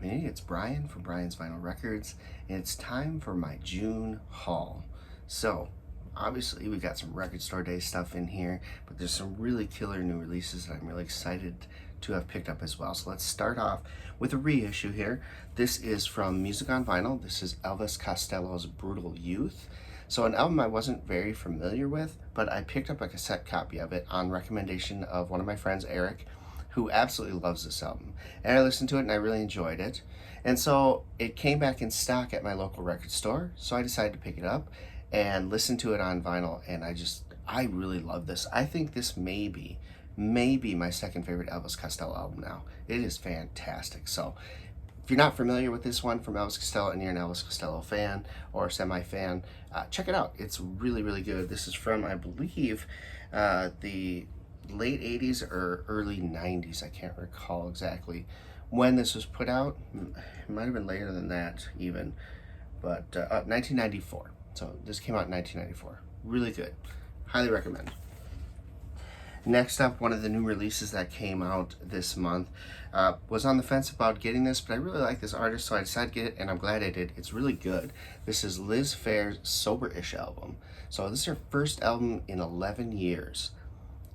community. It's Brian from Brian's Vinyl Records, and it's time for my June haul. So, obviously, we got some Record Store Day stuff in here, but there's some really killer new releases that I'm really excited to have picked up as well. So let's start off with a reissue here. This is from Music on Vinyl. This is Elvis Costello's Brutal Youth. So an album I wasn't very familiar with, but I picked up a cassette copy of it on recommendation of one of my friends, Eric, who absolutely loves this album. And I listened to it and I really enjoyed it. And so it came back in stock at my local record store, so I decided to pick it up and listen to it on vinyl, and I really love this. I think this may be my second favorite Elvis Costello album now. It is fantastic. So if you're not familiar with this one from Elvis Costello and you're an Elvis Costello fan or semi-fan, check it out. It's really, really good. This is from, I believe, the late 80s or early 90s. I can't recall exactly when this was put out. It might have been later than that even, but 1994. So this came out in 1994. Really good. Highly recommend. Next up, one of the new releases that came out this month. Was on the fence about getting this, but I really like this artist, so I decided to get it, and I'm glad I did. It's really good. This is Liz Phair's Sober-ish album. So this is her first album in 11 years,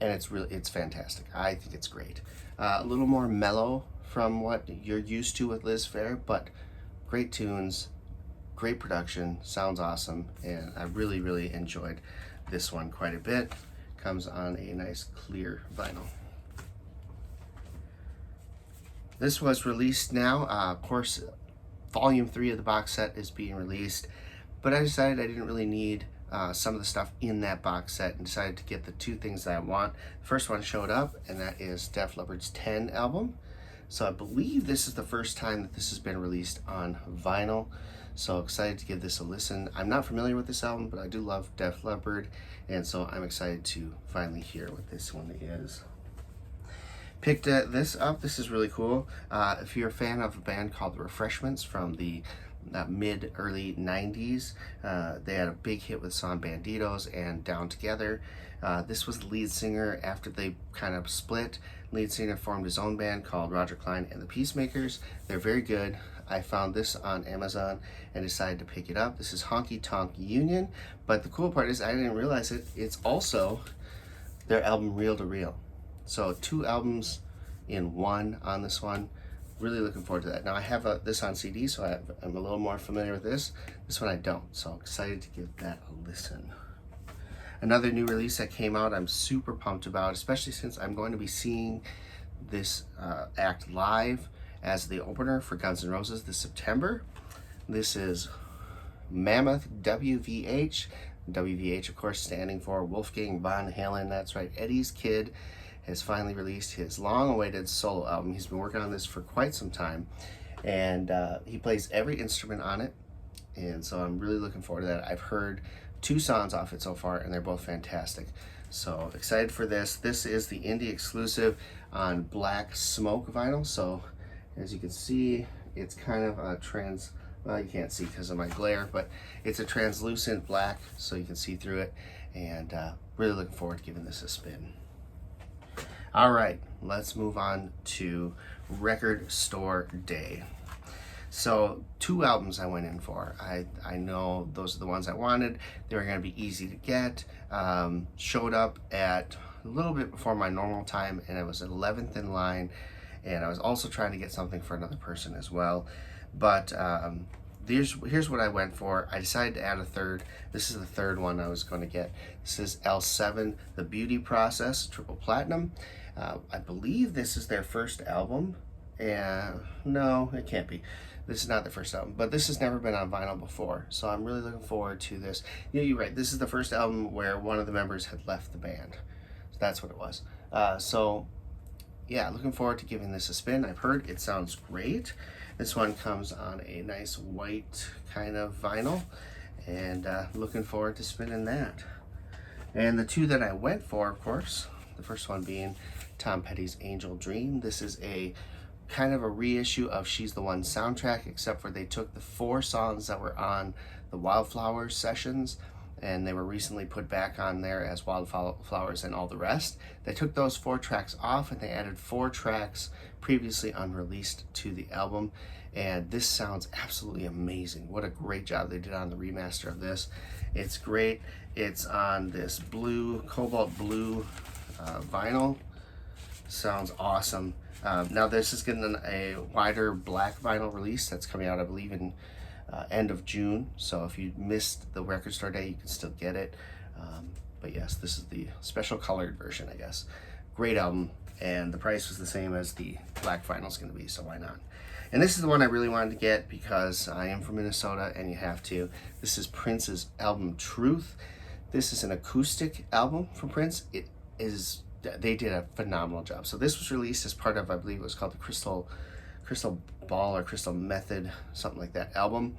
and it's fantastic. I think it's great. A little more mellow from what you're used to with Liz Phair, but great tunes, great production, sounds awesome, and I really, really enjoyed this one quite a bit. Comes on a nice clear vinyl. This was released now. Of course, volume 3 of the box set is being released, but I decided I didn't really need some of the stuff in that box set and decided to get the two things that I want. The first one showed up, and that is Def Leppard's 10 album. So I believe this is the first time that this has been released on vinyl. So excited to give this a listen. I'm not familiar with this album, but I do love Def Leppard, and so I'm excited to finally hear what this one is. Picked this up. This is really cool. If you're a fan of a band called The Refreshments from the mid-early 90s, they had a big hit with the song Banditos and Down Together. This was the lead singer after they kind of split. Lead singer formed his own band called Roger Clyne and the Peacemakers. They're very good. I found this on Amazon and decided to pick it up. This is Honky Tonk Union, but the cool part is I didn't realize it. It's also their album Reel to Reel. So 2 albums in one on this one. Really looking forward to that. Now I have this on CD, so I'm a little more familiar with this. This one I don't, so excited to give that a listen. Another new release that came out I'm super pumped about, especially since I'm going to be seeing this act live as the opener for Guns N' Roses this September. This is Mammoth WVH. WVH, of course, standing for Wolfgang Von Halen. That's right, Eddie's Kid has finally released his long-awaited solo album. He's been working on this for quite some time, and he plays every instrument on it, and so I'm really looking forward to that. I've heard 2 songs off it so far, and they're both fantastic. So excited for this. This is the indie exclusive on Black Smoke vinyl. So as you can see, it's kind of a well, you can't see because of my glare, but it's a translucent black, so you can see through it, and really looking forward to giving this a spin. All right, let's move on to Record Store Day. So 2 albums I went in for. I know those are the ones I wanted. They were going to be easy to get. Showed up at a little bit before my normal time, and I was 11th in line, and I was also trying to get something for another person as well. But here's what I went for. I decided to add a third. This is the third one I was going to get. This is L7, The Beauty Process, Triple Platinum. I believe this is their first album. No, it can't be. This is not the first album, but this has never been on vinyl before, so I'm really looking forward to this. Yeah, you're right. This is the first album where one of the members had left the band. So that's what it was. So yeah, looking forward to giving this a spin. I've heard it sounds great. This one comes on a nice white kind of vinyl, and looking forward to spinning that. And the 2 that I went for, of course, the first one being Tom Petty's Angel Dream. This is a kind of a reissue of She's the One soundtrack, except for they took the 4 songs that were on the Wildflowers sessions, and they were recently put back on there as Wildflowers and All the Rest. They took those 4 tracks off, and they added 4 tracks previously unreleased to the album, and this sounds absolutely amazing. What a great job they did on the remaster of this. It's great. It's on this blue, cobalt blue vinyl. Sounds awesome. Now this is getting a wider black vinyl release that's coming out, I believe, in end of June. So if you missed the record store day, you can still get it. But yes, this is the special colored version, I guess. Great album, and the price was the same as the black vinyl is going to be, so why not? And this is the one I really wanted to get because I am from Minnesota and you have to. This is Prince's album Truth. This is an acoustic album from Prince. They did a phenomenal job. So this was released as part of, I believe it was called the Crystal Ball or Crystal Method, something like that album.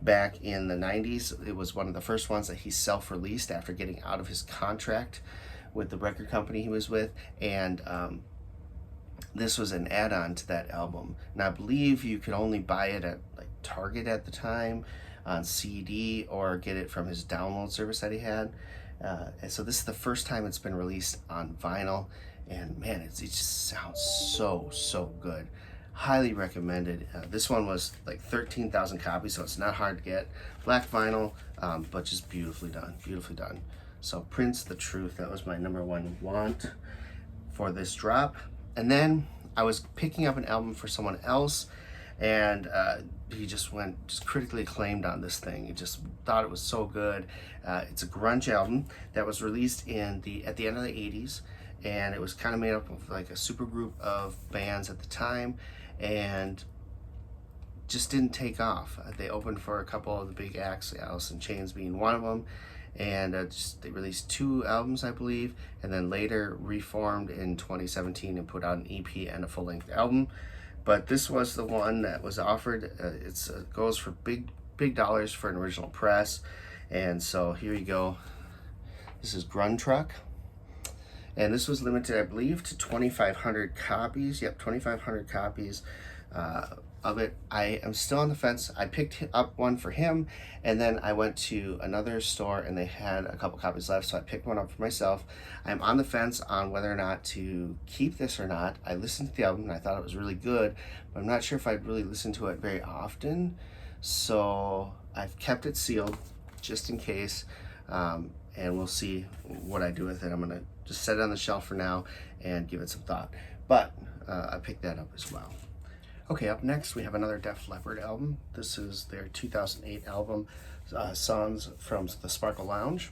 Back in the 90s, it was one of the first ones that he self-released after getting out of his contract with the record company he was with, and this was an add-on to that album. And I believe you could only buy it at like Target at the time on CD or get it from his download service that he had. And so this is the first time it's been released on vinyl, and man, it just sounds so good. Highly recommended. This one was like 13,000 copies, so it's not hard to get. Black vinyl, but just beautifully done. So Prince, The Truth, that was my #1 want for this drop. And then I was picking up an album for someone else, and he just critically acclaimed on this thing. He just thought it was so good. It's a grunge album that was released at the end of the 80s, and it was kind of made up of like a super group of bands at the time, and just didn't take off. They opened for a couple of the big acts, Alice in Chains being one of them, and they released 2 albums, I believe, and then later reformed in 2017 and put out an EP and a full-length album. But this was the one that was offered. It goes for big dollars for an original press, and so here you go. This is Grun Truck, and this was limited, I believe, to 2,500 copies. Yep, 2,500 copies of it. I am still on the fence. I picked up one for him, and then I went to another store and they had a couple copies left, so I picked one up for myself. I'm on the fence on whether or not to keep this or not. I listened to the album and I thought it was really good, but I'm not sure if I'd really listen to it very often, so I've kept it sealed just in case, and we'll see what I do with it. I'm gonna just set it on the shelf for now and give it some thought, but I picked that up as well. Okay, up next we have another Def Leppard album. This is their 2008 album, Songs from the Sparkle Lounge.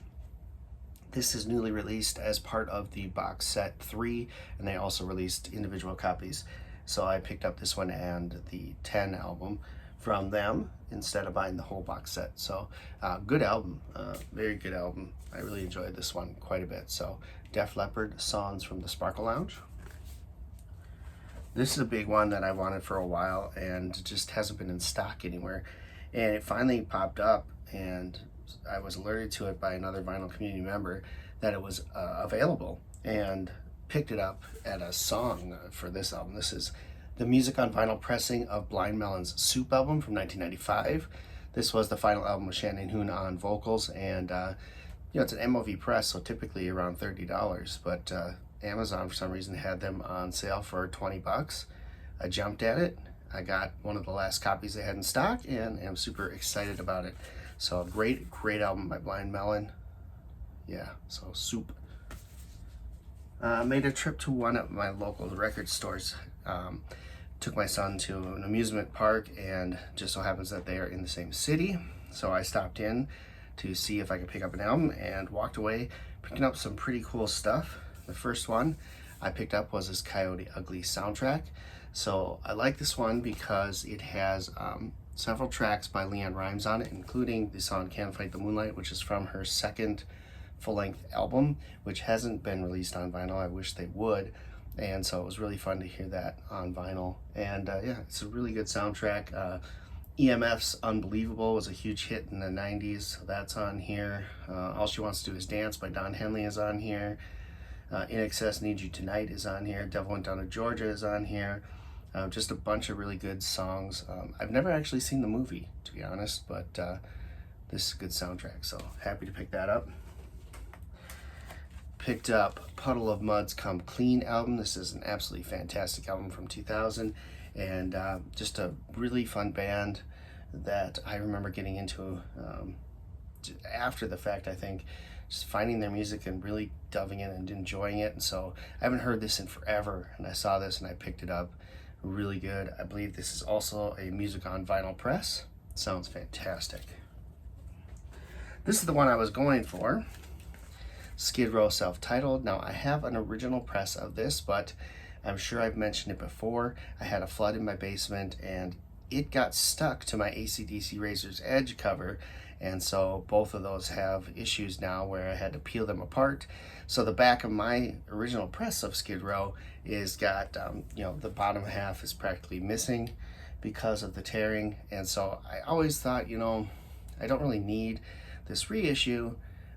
This is newly released as part of the box set 3, and they also released individual copies. So I picked up this one and the 10 album from them instead of buying the whole box set. So good album, very good album. I really enjoyed this one quite a bit. So Def Leppard, Songs from the Sparkle Lounge. This is a big one that I wanted for a while and just hasn't been in stock anywhere. And it finally popped up, and I was alerted to it by another vinyl community member that it was available, and picked it up at a song for this album. This is the music on vinyl pressing of Blind Melon's Soup album from 1995. This was the final album with Shannon Hoon on vocals, and it's an MOV press, so typically around $30, but Amazon for some reason had them on sale for $20. I jumped at it. I got one of the last copies they had in stock and am super excited about it. So great album by Blind Melon. Yeah, so Soup. Made a trip to one of my local record stores. Took my son to an amusement park, and just so happens that they are in the same city. So I stopped in to see if I could pick up an album and walked away picking up some pretty cool stuff. The first one I picked up was this Coyote Ugly soundtrack. So I like this one because it has several tracks by Leanne Rimes on it, including the song Can't Fight the Moonlight, which is from her second full-length album, which hasn't been released on vinyl. I wish they would. And so it was really fun to hear that on vinyl. And yeah, it's a really good soundtrack. EMF's Unbelievable was a huge hit in the 90s, so that's on here. All She Wants to Do Is Dance by Don Henley is on here. In Excess, Need You Tonight is on here. Devil Went Down to Georgia is on here. Just a bunch of really good songs. I've never actually seen the movie, to be honest, but this is a good soundtrack, so happy to pick that up. Picked up Puddle of Mudds Come Clean album. This is an absolutely fantastic album from 2000. and just a really fun band that I remember getting into after the fact. I think just finding their music and really delving in and enjoying it. And so I haven't heard this in forever, and I saw this and I picked it up. Really good. I believe this is also a music on vinyl press. Sounds fantastic. This is the one I was going for. Skid Row self-titled. Now I have an original press of this, but I'm sure I've mentioned it before. I had a flood in my basement and it got stuck to my AC/DC Razor's Edge cover, and so both of those have issues now where I had to peel them apart. So the back of my original press of Skid Row is got, the bottom half is practically missing because of the tearing, and so I always thought, I don't really need this reissue,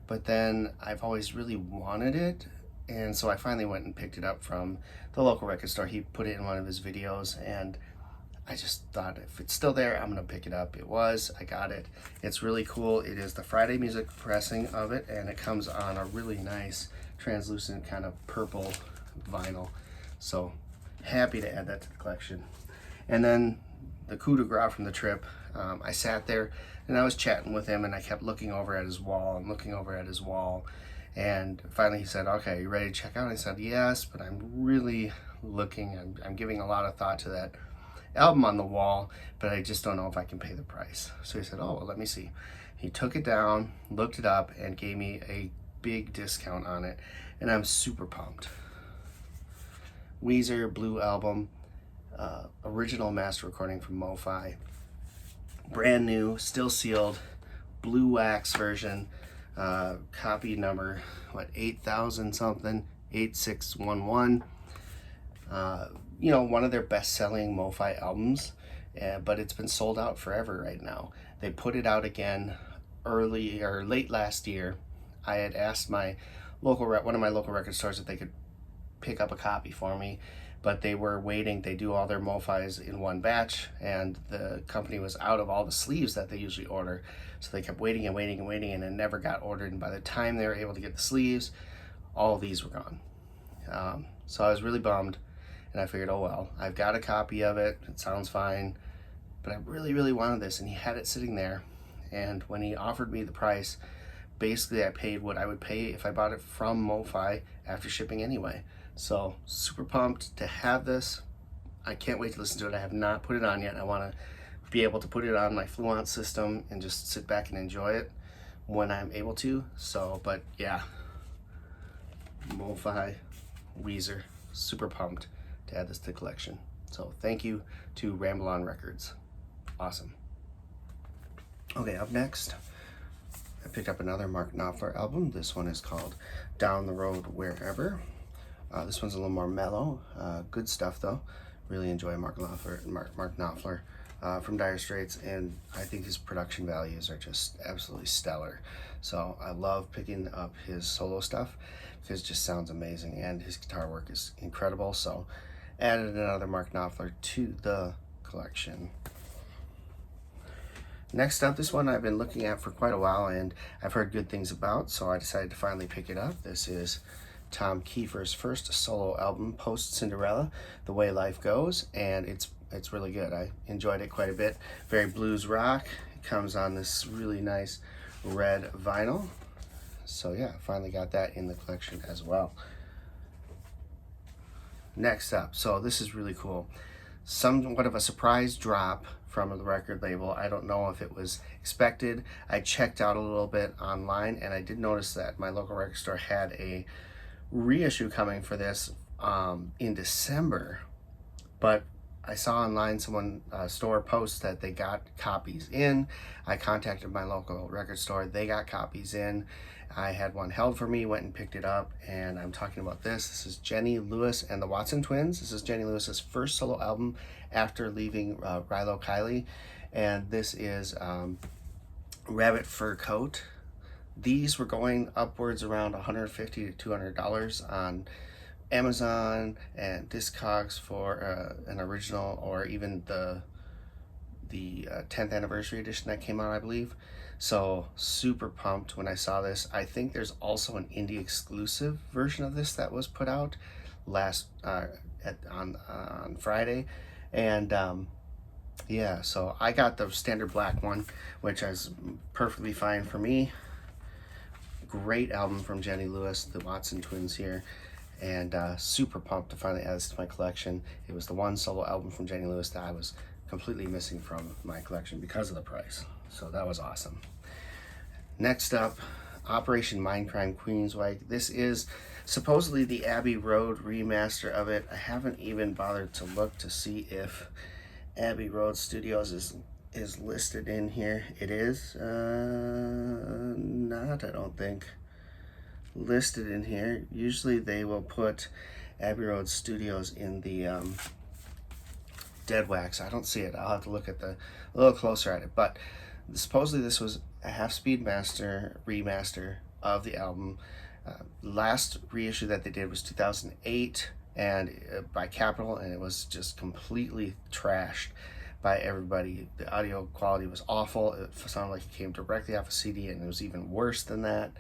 but then I've always really wanted it, and so I finally went and picked it up from the local record store. He put it in one of his videos, and I just thought if it's still there, I'm gonna pick it up. It was, I got it. It's really cool. It is the Friday Music pressing of it, and it comes on a really nice translucent kind of purple vinyl. So happy to add that to the collection. And then the coup de grace from the trip, I sat there and I was chatting with him, and I kept looking over at his wall and looking over at his wall. And finally he said, okay, you ready to check out? I said, yes, but I'm really looking, I'm giving a lot of thought to that album on the wall, but I just don't know if I can pay the price. So he said, oh, well, let me see. He took it down, looked it up, and gave me a big discount on it, and I'm super pumped. Weezer Blue album, original master recording from MoFi. Brand new, still sealed, blue wax version, copy number, 8,000 something, 8611. One of their best-selling MoFi albums, but it's been sold out forever right now. They put it out again late last year. I had asked one of my local record stores if they could pick up a copy for me, but they were waiting. They do all their MoFis in one batch, and the company was out of all the sleeves that they usually order, so they kept waiting and waiting and waiting, and it never got ordered. And by the time they were able to get the sleeves, all of these were gone. So I was really bummed. And I figured, oh well, I've got a copy of it. It sounds fine, but I really, really wanted this, and he had it sitting there. And when he offered me the price, basically I paid what I would pay if I bought it from MoFi after shipping anyway. So super pumped to have this. I can't wait to listen to it. I have not put it on yet. I want to be able to put it on my Fluence system and just sit back and enjoy it when I'm able to. So, but yeah, MoFi, Weezer, super pumped to add this to the collection. So thank you to Ramble On Records. Awesome. Okay, up next, I picked up another Mark Knopfler album. This one is called Down the Road Wherever. This one's a little more mellow. Good stuff though. Really enjoy Mark Knopfler from Dire Straits, and I think his production values are just absolutely stellar. So I love picking up his solo stuff because it just sounds amazing, and his guitar work is incredible. So added another Mark Knopfler to the collection. Next up, this one I've been looking at for quite a while, and I've heard good things about, so I decided to finally pick it up. This is Tom Kiefer's first solo album, Post Cinderella, The Way Life Goes, and it's really good. I enjoyed it quite a bit. Very blues rock. It comes on this really nice red vinyl. So yeah, finally got that in the collection as well. Next up, so this is really cool. Somewhat of a surprise drop from the record label. I don't know if it was expected. I checked out a little bit online, and I did notice that my local record store had a reissue coming for this in December, but I saw online someone store post that they got copies in. I contacted my local record store. They got copies in. I had one held for me, went and picked it up, and I'm talking about this. This is Jenny Lewis and the Watson Twins. This is Jenny Lewis's first solo album after leaving Rilo Kiley, and this is Rabbit Fur Coat. These were going upwards around $150 to $200 on Amazon and Discogs for an original, or even the 10th anniversary edition that came out, I believe. So super pumped when I saw this. I think there's also an indie exclusive version of this that was put out on Friday, And yeah, so I got the standard black one, which is perfectly fine for me. Great album from Jenny Lewis, the Watson twins here, and super pumped to finally add this to my collection. It was the one solo album from Jenny Lewis that I was completely missing from my collection because of the price, so that was awesome. Next up, Operation Mindcrime Queensweg. This is supposedly the Abbey Road remaster of it. I haven't even bothered to look to see if Abbey Road Studios is listed in here. It is not, I don't think, listed in here. Usually they will put Abbey Road Studios in the dead wax. I don't see it. I'll have to look at a little closer at it, but supposedly this was a half-speed remaster of the album. Last reissue that they did was 2008 and by Capitol, and it was just completely trashed by everybody. The audio quality was awful. It sounded like it came directly off a CD, and it was even worse than that.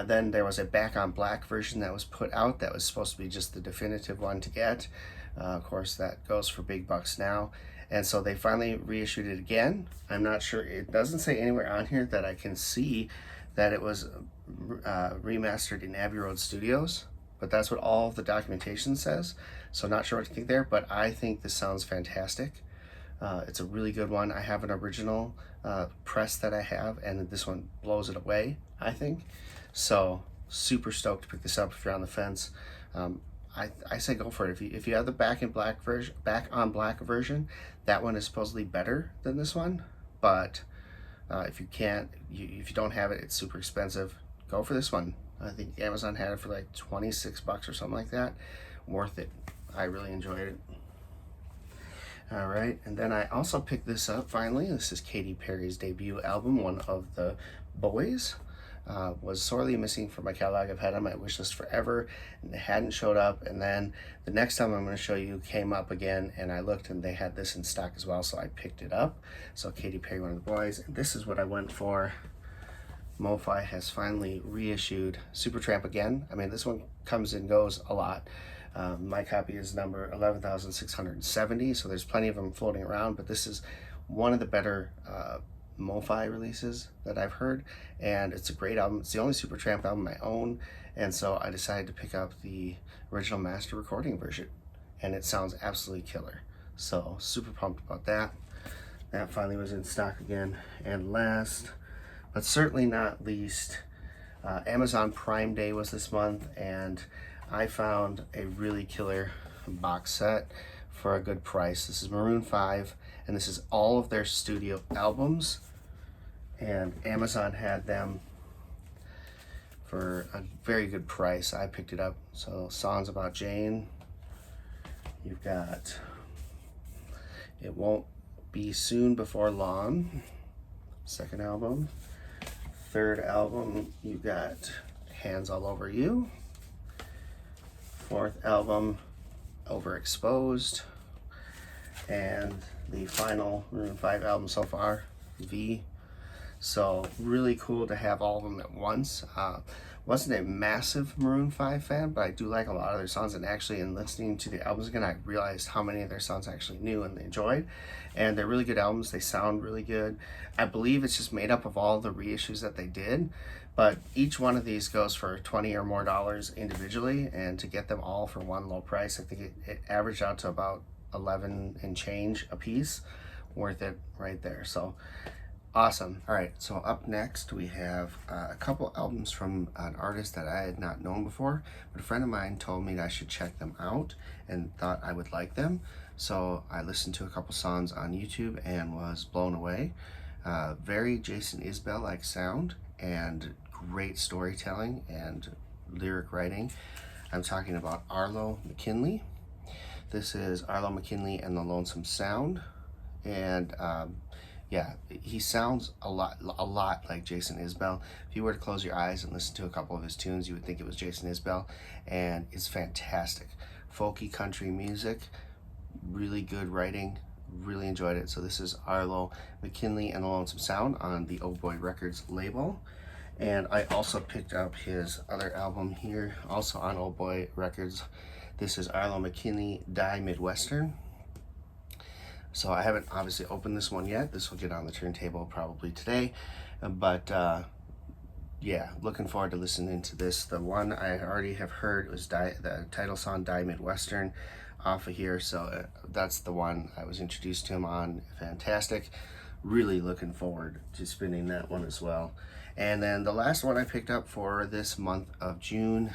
Then there was a Back on Black version that was put out that was supposed to be just the definitive one to get. Of course, that goes for big bucks now. And so they finally reissued it again. I'm not sure, it doesn't say anywhere on here that I can see that it was remastered in Abbey Road Studios, but that's what all of the documentation says. So not sure what to think there, but I think this sounds fantastic. It's a really good one. I have an original press that I have, and this one blows it away, I think. So super stoked to pick this up if you're on the fence. I say go for it. If you have the Back on Black version, that one is supposedly better than this one. But if you don't have it, it's super expensive. Go for this one. I think Amazon had it for like 26 bucks or something like that. Worth it. I really enjoyed it. All right, and then I also picked this up finally. This is Katy Perry's debut album, One of the Boys. Was sorely missing from my catalog. I've had on my wish list forever, and it hadn't showed up. And then the next time I'm going to show you came up again, and I looked, and they had this in stock as well, so I picked it up. So Katy Perry, One of the Boys, and this is what I went for. MoFi has finally reissued Supertramp again. I mean, this one comes and goes a lot. My copy is number 11,670, so there's plenty of them floating around, but this is one of the better MoFi releases that I've heard, and it's a great album. It's the only Supertramp album I own, and so I decided to pick up the original master recording version, and it sounds absolutely killer. So super pumped about that. That finally was in stock again. And last, but certainly not least, Amazon Prime Day was this month, and I found a really killer box set for a good price. This is Maroon 5, and this is all of their studio albums, and Amazon had them for a very good price. I picked it up. So Songs About Jane, you've got It Won't Be Soon Before Long, second album. Third album, you got Hands All Over You. Fourth album, Overexposed. And the final Maroon 5 album so far, V. So really cool to have all of them at once. Wasn't a massive Maroon 5 fan, but I do like a lot of their songs, and actually in listening to the albums again, I realized how many of their songs I actually knew and enjoyed. And they're really good albums. They sound really good. I believe it's just made up of all the reissues that they did, but each one of these goes for $20 or more individually, and to get them all for one low price, I think it averaged out to about 11 and change a piece. Worth it right there. So awesome. All right, so up next we have a couple albums from an artist that I had not known before, but a friend of mine told me that I should check them out and thought I would like them. So I listened to a couple songs on YouTube and was blown away. Very Jason Isbell-like sound and great storytelling and lyric writing. I'm talking about Arlo Mckinley. This is Arlo Mckinley and the Lonesome Sound, and yeah, he sounds a lot like Jason Isbell. If you were to close your eyes and listen to a couple of his tunes, you would think it was Jason Isbell, and it's fantastic. Folky country music, really good writing, really enjoyed it. So this is Arlo Mckinley and the Lonesome Sound on the Oh Boy Records label. And I also picked up his other album here, also on Oh Boy Records. This is Arlo Mckinley, Die Midwestern. So I haven't obviously opened this one yet. This will get on the turntable probably today, but yeah, looking forward to listening to this. The one I already have heard was the title song Die Midwestern off of here, so that's the one I was introduced to him on. Fantastic. Really looking forward to spinning that one as well. And then the last one I picked up for this month of June,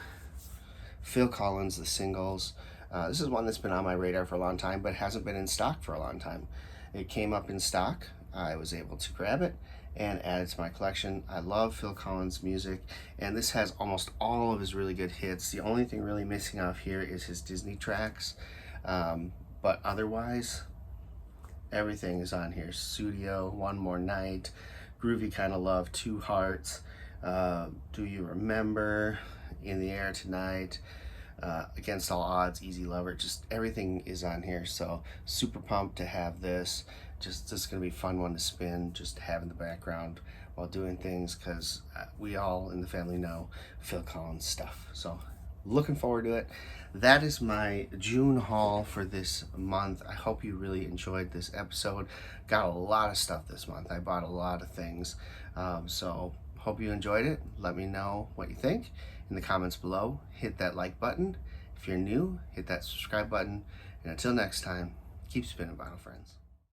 Phil Collins, The Singles. This is one that's been on my radar for a long time, but hasn't been in stock for a long time. It came up in stock. I was able to grab it and add it to my collection. I love Phil Collins' music, and this has almost all of his really good hits. The only thing really missing off here is his Disney tracks, but otherwise, everything is on here. Studio, One More Night, Groovy Kind of Love, Two Hearts, Do You Remember, In the Air Tonight, Against All Odds, Easy Lover, just everything is on here. So super pumped to have this. Just gonna be a fun one to spin, just to have in the background while doing things, because we all in the family know Phil Collins stuff. So looking forward to it. That is my June haul for this month. I hope you really enjoyed this episode. Got a lot of stuff this month. I bought a lot of things. So hope you enjoyed it. Let me know what you think in the comments below. Hit that like button. If you're new, hit that subscribe button. And until next time, keep spinning, vinyl friends.